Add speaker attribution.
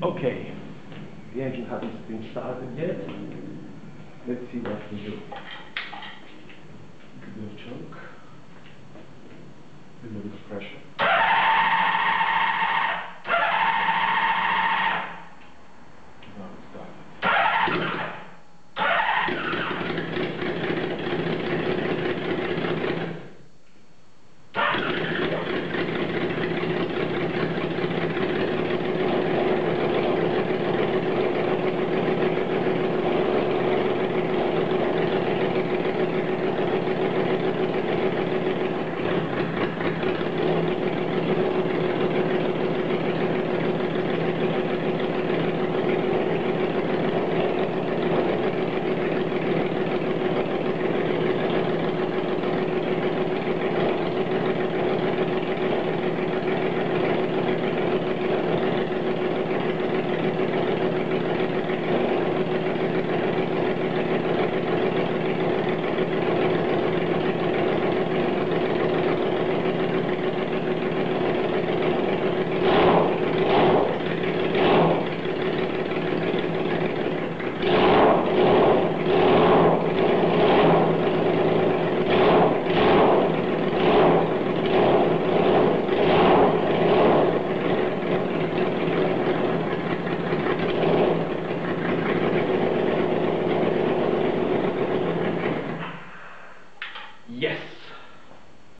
Speaker 1: Okay, the engine hasn't been started yet. Let's see what we do. A bit of choke, a little bit of pressure.